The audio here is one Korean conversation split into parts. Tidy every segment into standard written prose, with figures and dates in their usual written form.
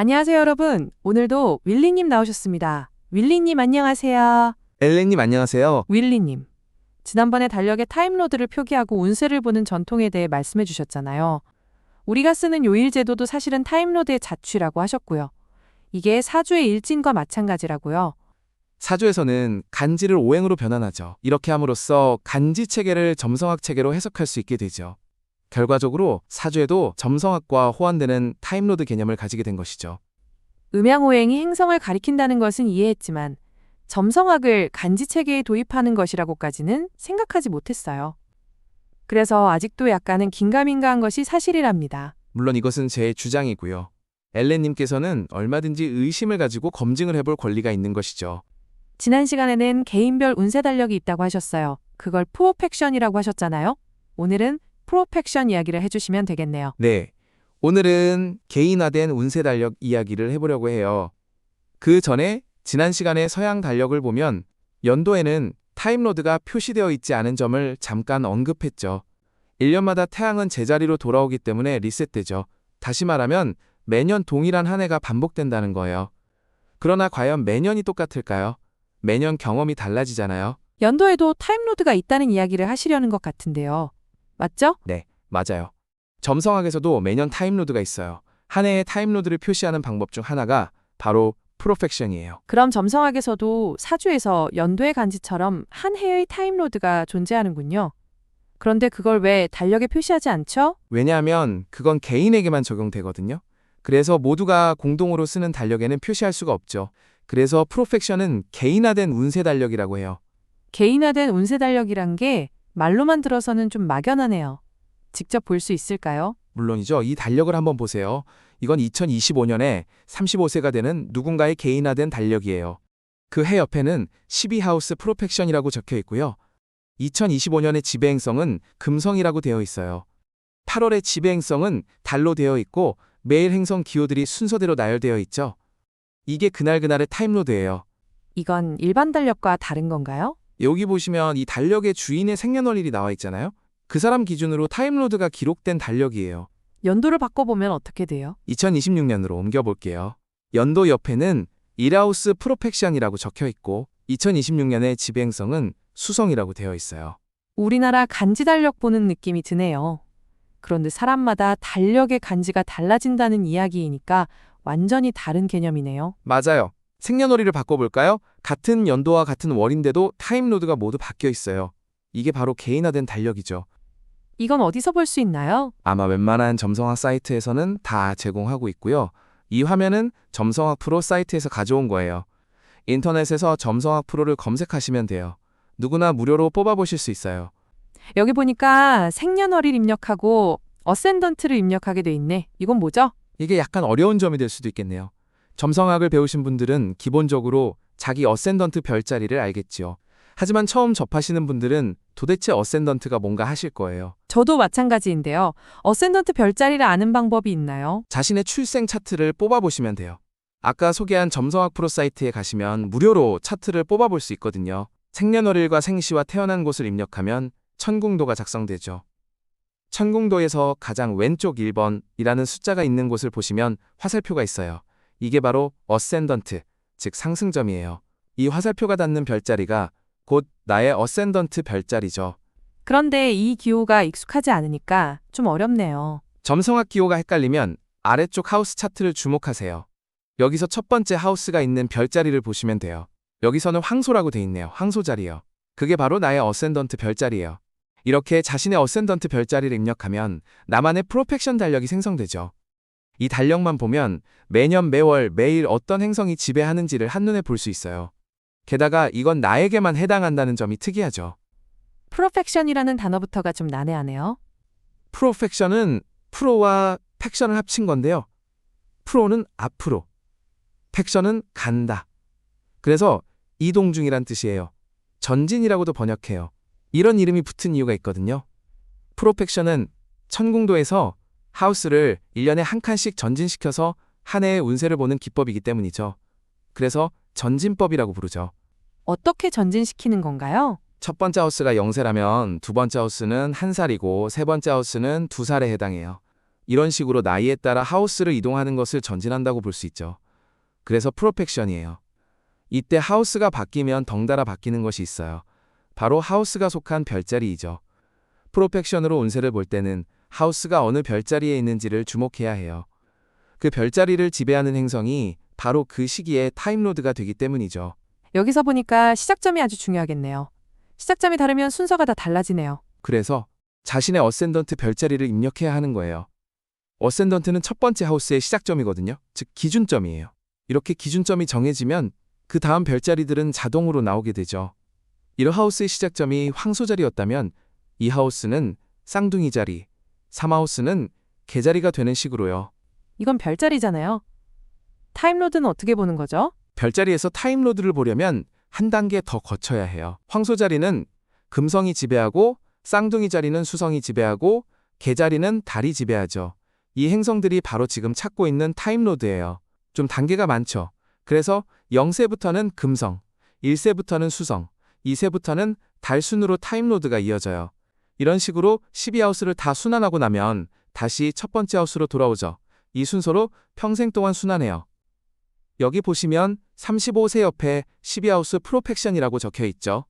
안녕하세요, 여러분. 오늘도 윌리님 나오셨습니다. 윌리님 안녕하세요. 엘렌님 안녕하세요. 윌리님, 지난번에 달력에 타임로드를 표기하고 운세를 보는 전통에 대해 말씀해 주셨잖아요. 우리가 쓰는 요일 제도도 사실은 타임로드의 자취라고 하셨고요. 이게 사주의 일진과 마찬가지라고요. 사주에서는 간지를 오행으로 변환하죠. 이렇게 함으로써 간지 체계를 점성학 체계로 해석할 수 있게 되죠. 결과적으로 사주에도 점성학과 호환되는 타임로드 개념을 가지게 된 것이죠. 음양오행이 행성을 가리킨다는 것은 이해했지만 점성학을 간지체계에 도입하는 것이라고까지는 생각하지 못했어요. 그래서 아직도 약간은 긴가민가한 것이 사실이랍니다. 물론 이것은 제 주장이고요. 엘렌님께서는 얼마든지 의심을 가지고 검증을 해볼 권리가 있는 것이죠. 지난 시간에는 개인별 운세 달력이 있다고 하셨어요. 그걸 프로펙션이라고 하셨잖아요. 오늘은 프로펙션 이야기를 해주시면 되겠네요. 네, 오늘은 개인화된 운세 달력 이야기를 해보려고 해요. 그 전에 지난 시간에 서양 달력을 보면 연도에는 타임로드가 표시되어 있지 않은 점을 잠깐 언급했죠. 1년마다 태양은 제자리로 돌아오기 때문에 리셋되죠. 다시 말하면 매년 동일한 한 해가 반복된다는 거예요. 그러나 과연 매년이 똑같을까요? 매년 경험이 달라지잖아요. 연도에도 타임로드가 있다는 이야기를 하시려는 것 같은데요. 맞죠? 네, 맞아요. 점성학에서도 매년 타임로드가 있어요. 한 해의 타임로드를 표시하는 방법 중 하나가 바로 프로펙션이에요. 그럼 점성학에서도 사주에서 연도의 간지처럼 한 해의 타임로드가 존재하는군요. 그런데 그걸 왜 달력에 표시하지 않죠? 왜냐하면 그건 개인에게만 적용되거든요. 그래서 모두가 공동으로 쓰는 달력에는 표시할 수가 없죠. 그래서 프로펙션은 개인화된 운세 달력이라고 해요. 개인화된 운세 달력이란 게 말로만 들어서는 좀 막연하네요. 직접 볼 수 있을까요? 물론이죠. 이 달력을 한번 보세요. 이건 2025년에 35세가 되는 누군가의 개인화된 달력이에요. 그 해 옆에는 12하우스 프로펙션이라고 적혀 있고요. 2025년의 지배행성은 금성이라고 되어 있어요. 8월의 지배행성은 달로 되어 있고 매일 행성 기호들이 순서대로 나열되어 있죠. 이게 그날그날의 타임로드예요. 이건 일반 달력과 다른 건가요? 여기 보시면 이 달력의 주인의 생년월일이 나와 있잖아요. 그 사람 기준으로 타임로드가 기록된 달력이에요. 연도를 바꿔보면 어떻게 돼요? 2026년으로 옮겨볼게요. 연도 옆에는 일하우스 프로펙션이라고 적혀 있고 2026년의 지배행성은 수성이라고 되어 있어요. 우리나라 간지 달력 보는 느낌이 드네요. 그런데 사람마다 달력의 간지가 달라진다는 이야기이니까 완전히 다른 개념이네요. 맞아요. 생년월일을 바꿔볼까요? 같은 연도와 같은 월인데도 타임로드가 모두 바뀌어 있어요. 이게 바로 개인화된 달력이죠. 이건 어디서 볼 수 있나요? 아마 웬만한 점성학 사이트에서는 다 제공하고 있고요. 이 화면은 점성학 프로 사이트에서 가져온 거예요. 인터넷에서 점성학 프로를 검색하시면 돼요. 누구나 무료로 뽑아보실 수 있어요. 여기 보니까 생년월일 입력하고 어센던트를 입력하게 돼 있네. 이건 뭐죠? 이게 약간 어려운 점이 될 수도 있겠네요. 점성학을 배우신 분들은 기본적으로 자기 어센던트 별자리를 알겠지요. 하지만 처음 접하시는 분들은 도대체 어센던트가 뭔가 하실 거예요. 저도 마찬가지인데요. 어센던트 별자리를 아는 방법이 있나요? 자신의 출생 차트를 뽑아보시면 돼요. 아까 소개한 점성학 프로 사이트에 가시면 무료로 차트를 뽑아볼 수 있거든요. 생년월일과 생시와 태어난 곳을 입력하면 천궁도가 작성되죠. 천궁도에서 가장 왼쪽 1번이라는 숫자가 있는 곳을 보시면 화살표가 있어요. 이게 바로 어센던트, 즉 상승점이에요. 이 화살표가 닿는 별자리가 곧 나의 어센던트 별자리죠. 그런데 이 기호가 익숙하지 않으니까 좀 어렵네요. 점성학 기호가 헷갈리면 아래쪽 하우스 차트를 주목하세요. 여기서 첫 번째 하우스가 있는 별자리를 보시면 돼요. 여기서는 황소라고 돼 있네요. 황소 자리요. 그게 바로 나의 어센던트 별자리예요. 이렇게 자신의 어센던트 별자리를 입력하면 나만의 프로펙션 달력이 생성되죠. 이 달력만 보면 매년 매월 매일 어떤 행성이 지배하는지를 한눈에 볼 수 있어요. 게다가 이건 나에게만 해당한다는 점이 특이하죠. 프로펙션이라는 단어부터가 좀 난해하네요. 프로펙션은 프로와 팩션을 합친 건데요. 프로는 앞으로, 팩션은 간다. 그래서 이동 중이란 뜻이에요. 전진이라고도 번역해요. 이런 이름이 붙은 이유가 있거든요. 프로펙션은 천궁도에서 하우스를 1년에 한 칸씩 전진시켜서 한 해의 운세를 보는 기법이기 때문이죠. 그래서 전진법이라고 부르죠. 어떻게 전진시키는 건가요? 첫 번째 하우스가 0세라면 두 번째 하우스는 1살이고 세 번째 하우스는 2살에 해당해요. 이런 식으로 나이에 따라 하우스를 이동하는 것을 전진한다고 볼 수 있죠. 그래서 프로펙션이에요. 이때 하우스가 바뀌면 덩달아 바뀌는 것이 있어요. 바로 하우스가 속한 별자리이죠. 프로펙션으로 운세를 볼 때는 하우스가 어느 별자리에 있는지를 주목해야 해요. 그 별자리를 지배하는 행성이 바로 그 시기에 타임로드가 되기 때문이죠. 여기서 보니까 시작점이 아주 중요하겠네요. 시작점이 다르면 순서가 다 달라지네요. 그래서 자신의 어센던트 별자리를 입력해야 하는 거예요. 어센던트는 첫 번째 하우스의 시작점이거든요. 즉 기준점이에요. 이렇게 기준점이 정해지면 그 다음 별자리들은 자동으로 나오게 되죠. 1하우스의 시작점이 황소자리였다면 2하우스는 쌍둥이 자리, 3하우스는 개자리가 되는 식으로요. 이건 별자리잖아요. 타임로드는 어떻게 보는 거죠? 별자리에서 타임로드를 보려면 한 단계 더 거쳐야 해요. 황소자리는 금성이 지배하고 쌍둥이 자리는 수성이 지배하고 개자리는 달이 지배하죠. 이 행성들이 바로 지금 찾고 있는 타임로드예요. 좀 단계가 많죠. 그래서 0세부터는 금성, 1세부터는 수성, 2세부터는 달 순으로 타임로드가 이어져요. 이런 식으로 12하우스를 다 순환하고 나면 다시 첫 번째 하우스로 돌아오죠. 이 순서로 평생 동안 순환해요. 여기 보시면 35세 옆에 12하우스 프로펙션이라고 적혀 있죠.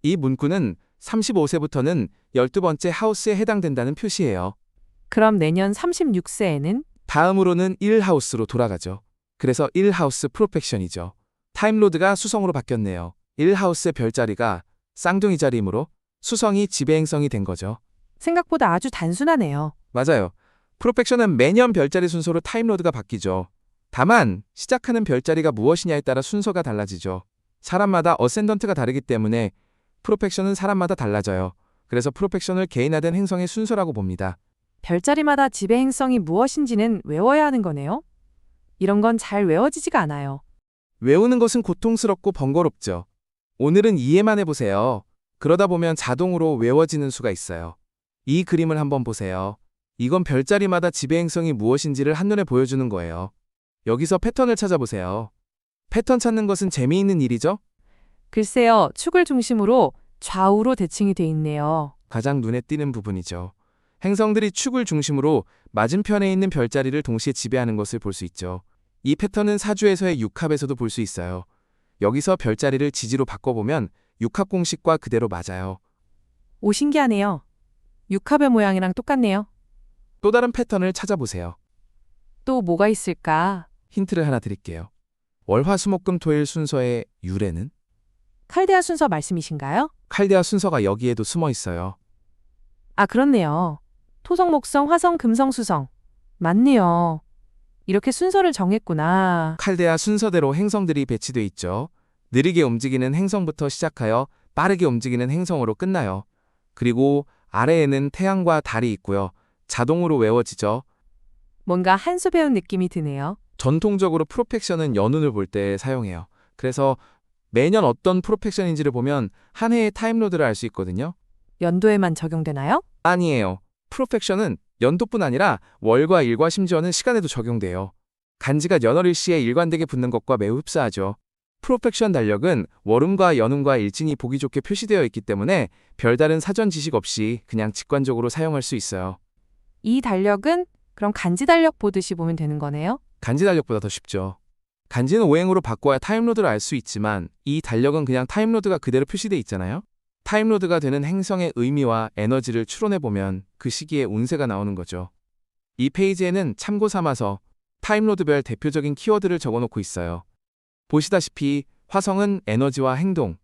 이 문구는 35세부터는 12번째 하우스에 해당된다는 표시예요. 그럼 내년 36세에는 다음으로는 1하우스로 돌아가죠. 그래서 1하우스 프로펙션이죠. 타임로드가 수성으로 바뀌었네요. 1하우스의 별자리가 쌍둥이 자리이므로 수성이 지배행성이 된 거죠. 생각보다 아주 단순하네요. 맞아요. 프로펙션은 매년 별자리 순서로 타임로드가 바뀌죠. 다만 시작하는 별자리가 무엇이냐에 따라 순서가 달라지죠. 사람마다 어센던트가 다르기 때문에 프로펙션은 사람마다 달라져요. 그래서 프로펙션을 개인화된 행성의 순서라고 봅니다. 별자리마다 지배 행성이 무엇인지는 외워야 하는 거네요. 이런 건 잘 외워지지가 않아요. 외우는 것은 고통스럽고 번거롭죠. 오늘은 이해만 해보세요. 그러다 보면 자동으로 외워지는 수가 있어요. 이 그림을 한번 보세요. 이건 별자리마다 지배행성이 무엇인지를 한눈에 보여주는 거예요. 여기서 패턴을 찾아보세요. 패턴 찾는 것은 재미있는 일이죠? 글쎄요, 축을 중심으로 좌우로 대칭이 돼 있네요. 가장 눈에 띄는 부분이죠. 행성들이 축을 중심으로 맞은편에 있는 별자리를 동시에 지배하는 것을 볼 수 있죠. 이 패턴은 사주에서의 육합에서도 볼 수 있어요. 여기서 별자리를 지지로 바꿔보면 육합 공식과 그대로 맞아요. 오, 신기하네요. 육합의 모양이랑 똑같네요. 또 다른 패턴을 찾아보세요. 또 뭐가 있을까? 힌트를 하나 드릴게요. 월화수목금토일 순서의 유래는? 칼데아 순서 말씀이신가요? 칼데아 순서가 여기에도 숨어 있어요. 아, 그렇네요. 토성, 목성, 화성, 금성, 수성. 맞네요. 이렇게 순서를 정했구나. 칼데아 순서대로 행성들이 배치돼 있죠. 느리게 움직이는 행성부터 시작하여 빠르게 움직이는 행성으로 끝나요. 그리고 아래에는 태양과 달이 있고요. 자동으로 외워지죠. 뭔가 한 수 배운 느낌이 드네요. 전통적으로 프로펙션은 연운을 볼 때 사용해요. 그래서 매년 어떤 프로펙션인지를 보면 한 해의 타임로드를 알 수 있거든요. 연도에만 적용되나요? 아니에요. 프로펙션은 연도뿐 아니라 월과 일과 심지어는 시간에도 적용돼요. 간지가 연월일시에 일관되게 붙는 것과 매우 흡사하죠. 프로펙션 달력은 월음과 연음과 일진이 보기 좋게 표시되어 있기 때문에 별다른 사전 지식 없이 그냥 직관적으로 사용할 수 있어요. 이 달력은 그럼 간지 달력 보듯이 보면 되는 거네요? 간지 달력보다 더 쉽죠. 간지는 오행으로 바꿔야 타임로드를 알 수 있지만 이 달력은 그냥 타임로드가 그대로 표시돼 있잖아요. 타임로드가 되는 행성의 의미와 에너지를 추론해보면 그 시기에 운세가 나오는 거죠. 이 페이지에는 참고 삼아서 타임로드별 대표적인 키워드를 적어놓고 있어요. 보시다시피 화성은 에너지와 행동,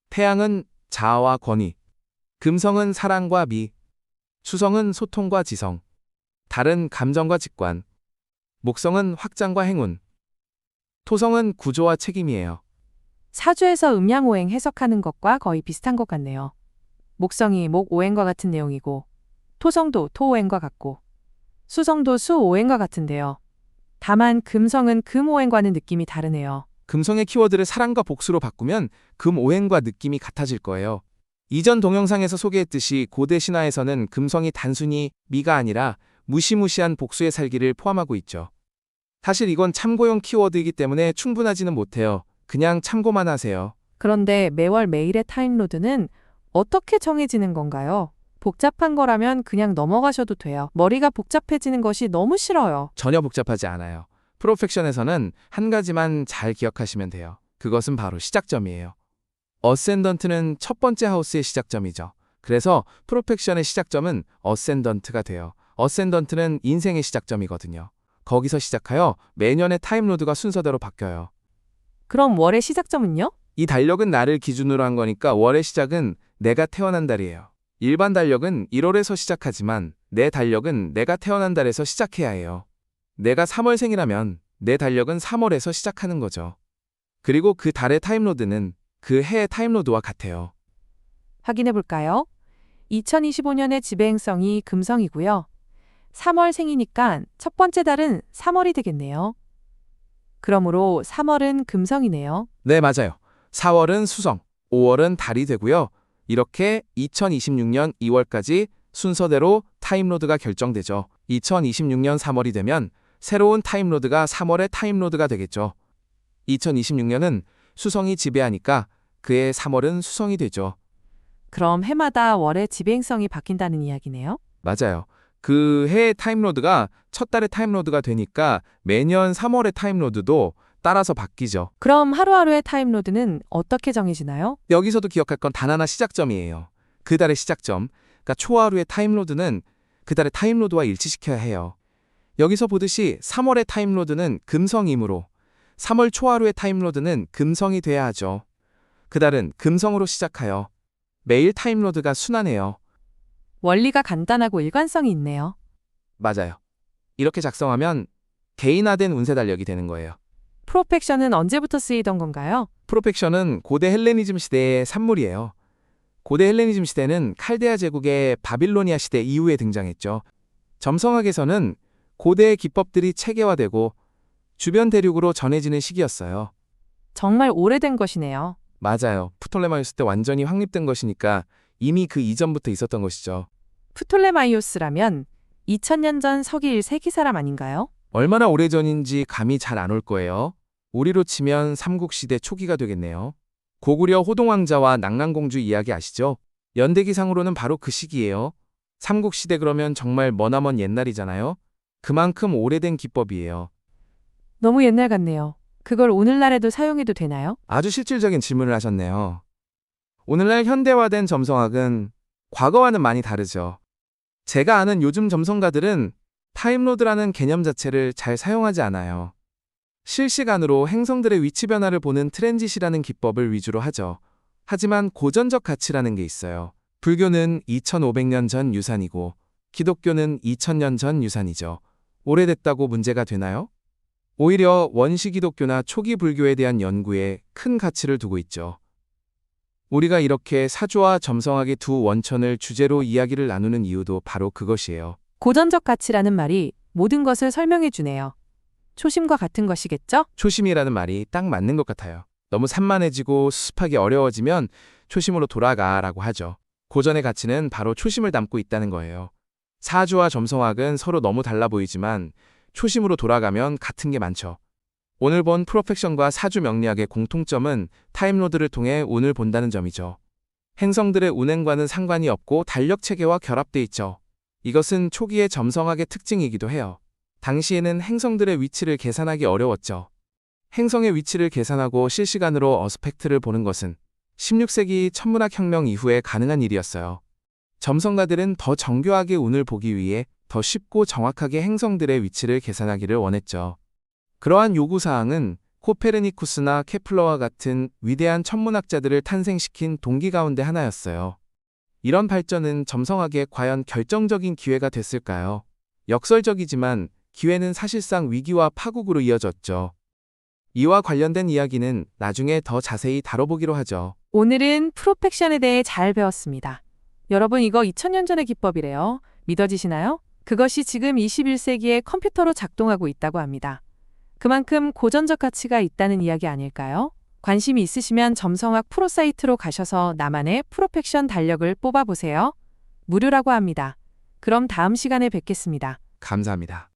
태양은 자아와 권위, 금성은 사랑과 미, 수성은 소통과 지성, 달은 감정과 직관, 목성은 확장과 행운, 토성은 구조와 책임이에요. 사주에서 음양오행 해석하는 것과 거의 비슷한 것 같네요. 목성이 목오행과 같은 내용이고 토성도 토오행과 같고 수성도 수오행과 같은데요. 다만 금성은 금오행과는 느낌이 다르네요. 금성의 키워드를 사랑과 복수로 바꾸면 금오행과 느낌이 같아질 거예요. 이전 동영상에서 소개했듯이 고대 신화에서는 금성이 단순히 미가 아니라 무시무시한 복수의 살기를 포함하고 있죠. 사실 이건 참고용 키워드이기 때문에 충분하지는 못해요. 그냥 참고만 하세요. 그런데 매월 매일의 타임로드는 어떻게 정해지는 건가요? 복잡한 거라면 그냥 넘어가셔도 돼요. 머리가 복잡해지는 것이 너무 싫어요. 전혀 복잡하지 않아요. 프로펙션에서는 한 가지만 잘 기억하시면 돼요. 그것은 바로 시작점이에요. 어센던트는 첫 번째 하우스의 시작점이죠. 그래서 프로펙션의 시작점은 어센던트가 돼요. 어센던트는 인생의 시작점이거든요. 거기서 시작하여 매년의 타임로드가 순서대로 바뀌어요. 그럼 월의 시작점은요? 이 달력은 나를 기준으로 한 거니까 월의 시작은 내가 태어난 달이에요. 일반 달력은 1월에서 시작하지만 내 달력은 내가 태어난 달에서 시작해야 해요. 내가 3월생이라면 내 달력은 3월에서 시작하는 거죠. 그리고 그 달의 타임로드는 그 해의 타임로드와 같아요. 확인해 볼까요? 2025년의 지배행성이 금성이고요. 3월 생이니까 첫 번째 달은 3월이 되겠네요. 그러므로 3월은 금성이네요. 네, 맞아요. 4월은 수성, 5월은 달이 되고요. 이렇게 2026년 2월까지 순서대로 타임로드가 결정되죠. 2026년 3월이 되면 새로운 타임로드가 3월의 타임로드가 되겠죠. 2026년은 수성이 지배하니까 그해 3월은 수성이 되죠. 그럼 해마다 월의 지배행성이 바뀐다는 이야기네요. 맞아요. 그 해의 타임로드가 첫 달의 타임로드가 되니까 매년 3월의 타임로드도 따라서 바뀌죠. 그럼 하루하루의 타임로드는 어떻게 정해지나요? 여기서도 기억할 건 단 하나 시작점이에요. 그 달의 시작점, 그러니까 초하루의 타임로드는 그 달의 타임로드와 일치시켜야 해요. 여기서 보듯이 3월의 타임로드는 금성이므로 3월 초하루의 타임로드는 금성이 돼야 하죠. 그 달은 금성으로 시작하여 매일 타임로드가 순환해요. 원리가 간단하고 일관성이 있네요. 맞아요. 이렇게 작성하면 개인화된 운세 달력이 되는 거예요. 프로펙션은 언제부터 쓰이던 건가요? 프로펙션은 고대 헬레니즘 시대의 산물이에요. 고대 헬레니즘 시대는 칼데아 제국의 바빌로니아 시대 이후에 등장했죠. 점성학에서는 고대의 기법들이 체계화되고 주변 대륙으로 전해지는 시기였어요. 정말 오래된 것이네요. 맞아요. 프톨레마이오스 때 완전히 확립된 것이니까 이미 그 이전부터 있었던 것이죠. 프톨레마이오스라면 2000년 전 서기 1세기 사람 아닌가요? 얼마나 오래전인지 감이 잘 안 올 거예요. 우리로 치면 삼국시대 초기가 되겠네요. 고구려 호동왕자와 낙랑공주 이야기 아시죠? 연대기상으로는 바로 그 시기예요. 삼국시대 그러면 정말 머나먼 옛날이잖아요. 그만큼 오래된 기법이에요. 너무 옛날 같네요. 그걸 오늘날에도 사용해도 되나요? 아주 실질적인 질문을 하셨네요. 오늘날 현대화된 점성학은 과거와는 많이 다르죠. 제가 아는 요즘 점성가들은 타임로드라는 개념 자체를 잘 사용하지 않아요. 실시간으로 행성들의 위치 변화를 보는 트랜짓이라는 기법을 위주로 하죠. 하지만 고전적 가치라는 게 있어요. 불교는 2500년 전 유산이고 기독교는 2000년 전 유산이죠. 오래됐다고 문제가 되나요? 오히려 원시 기독교나 초기 불교에 대한 연구에 큰 가치를 두고 있죠. 우리가 이렇게 사주와 점성학의 두 원천을 주제로 이야기를 나누는 이유도 바로 그것이에요. 고전적 가치라는 말이 모든 것을 설명해 주네요. 초심과 같은 것이겠죠? 초심이라는 말이 딱 맞는 것 같아요. 너무 산만해지고 수습하기 어려워지면 초심으로 돌아가라고 하죠. 고전의 가치는 바로 초심을 담고 있다는 거예요. 사주와 점성학은 서로 너무 달라 보이지만 초심으로 돌아가면 같은 게 많죠. 오늘 본 프로펙션과 사주 명리학의 공통점은 타임로드를 통해 운을 본다는 점이죠. 행성들의 운행과는 상관이 없고 달력 체계와 결합돼 있죠. 이것은 초기의 점성학의 특징이기도 해요. 당시에는 행성들의 위치를 계산하기 어려웠죠. 행성의 위치를 계산하고 실시간으로 어스펙트를 보는 것은 16세기 천문학 혁명 이후에 가능한 일이었어요. 점성가들은 더 정교하게 운을 보기 위해 더 쉽고 정확하게 행성들의 위치를 계산하기를 원했죠. 그러한 요구사항은 코페르니쿠스나 케플러와 같은 위대한 천문학자들을 탄생시킨 동기 가운데 하나였어요. 이런 발전은 점성학에 과연 결정적인 기회가 됐을까요? 역설적이지만 기회는 사실상 위기와 파국으로 이어졌죠. 이와 관련된 이야기는 나중에 더 자세히 다뤄보기로 하죠. 오늘은 프로펙션에 대해 잘 배웠습니다. 여러분 이거 2000년 전의 기법이래요. 믿어지시나요? 그것이 지금 21세기에 컴퓨터로 작동하고 있다고 합니다. 그만큼 고전적 가치가 있다는 이야기 아닐까요? 관심이 있으시면 점성학 프로 사이트로 가셔서 나만의 프로펙션 달력을 뽑아보세요. 무료라고 합니다. 그럼 다음 시간에 뵙겠습니다. 감사합니다.